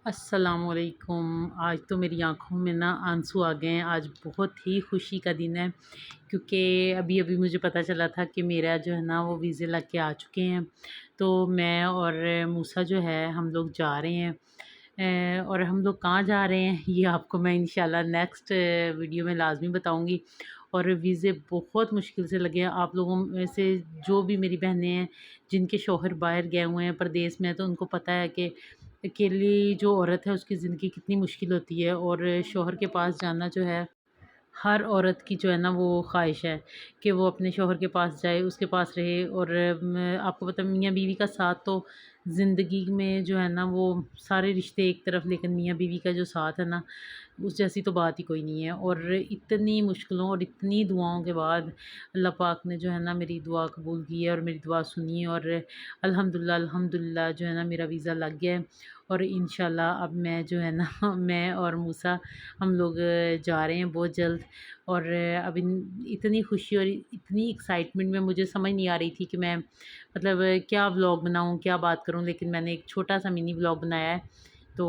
السلام علیکم۔ آج تو میری آنکھوں میں نا آنسو آ گئے ہیں۔ آج بہت ہی خوشی کا دن ہے کیونکہ ابھی ابھی مجھے پتہ چلا تھا کہ میرا جو ہے نا وہ ویزے لگ کے آ چکے ہیں۔ تو میں اور موسیٰ جو ہے ہم لوگ جا رہے ہیں۔ اور ہم لوگ کہاں جا رہے ہیں یہ آپ کو میں انشاءاللہ نیکسٹ ویڈیو میں لازمی بتاؤں گی۔ اور ویزے بہت مشکل سے لگے ہیں۔ آپ لوگوں میں سے جو بھی میری بہنیں ہیں جن کے شوہر باہر گئے ہوئے ہیں پردیس میں، تو ان کو پتہ ہے کہ اکیلی جو عورت ہے اس کی زندگی کتنی مشکل ہوتی ہے، اور شوہر کے پاس جانا جو ہے ہر عورت کی جو ہے نا وہ خواہش ہے کہ وہ اپنے شوہر کے پاس جائے، اس کے پاس رہے۔ اور آپ کو پتہ میاں بیوی کا ساتھ تو زندگی میں جو ہے نا وہ سارے رشتے ایک طرف، لیکن میاں بیوی کا جو ساتھ ہے نا اس جیسی تو بات ہی کوئی نہیں ہے۔ اور اتنی مشکلوں اور اتنی دعاؤں کے بعد اللہ پاک نے جو ہے نا میری دعا قبول کی ہے اور میری دعا سنی ہے، اور الحمدللہ جو ہے نا میرا ویزا لگ گیا ہے۔ اور انشاءاللہ اب میں جو ہے نا میں اور موسیٰ ہم لوگ جا رہے ہیں بہت جلد۔ اور اب اتنی خوشی اور اتنی ایکسائٹمنٹ میں مجھے سمجھ نہیں آ رہی تھی کہ میں مطلب کیا ولاگ بناؤں، کیا بات کروں، لیکن میں نے ایک چھوٹا سا منی ولاگ بنایا ہے۔ تو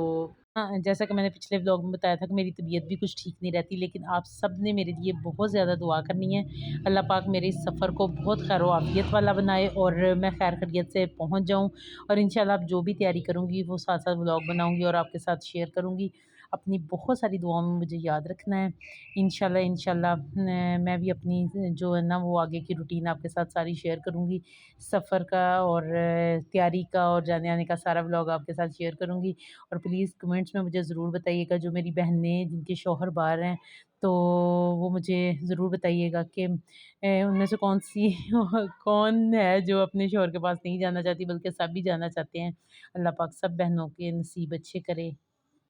جیسا کہ میں نے پچھلے ولاگ میں بتایا تھا کہ میری طبیعت بھی کچھ ٹھیک نہیں رہتی، لیکن آپ سب نے میرے لیے بہت زیادہ دعا کرنی ہے۔ اللہ پاک میرے اس سفر کو بہت خیر و عافیت والا بنائے اور میں خیر خیریت سے پہنچ جاؤں۔ اور انشاءاللہ اب جو بھی تیاری کروں گی وہ ساتھ ساتھ ولاگ بناؤں گی اور آپ کے ساتھ شیئر کروں گی۔ اپنی بہت ساری دعاؤں میں مجھے یاد رکھنا ہے۔ انشاءاللہ میں بھی اپنی جو ہے نا وہ آگے کی روٹین آپ کے ساتھ ساری شیئر کروں گی، سفر کا اور تیاری کا اور جانے آنے کا سارا ولاگ آپ کے ساتھ شیئر کروں گی۔ اور پلیز کمنٹس میں مجھے ضرور بتائیے گا، جو میری بہنیں جن کے شوہر باہر ہیں تو وہ مجھے ضرور بتائیے گا کہ ان میں سے کون ہے جو اپنے شوہر کے پاس نہیں جانا چاہتی، بلکہ سب بھی جانا چاہتے ہیں۔ اللہ پاک سب بہنوں کے نصیب اچھے کرے۔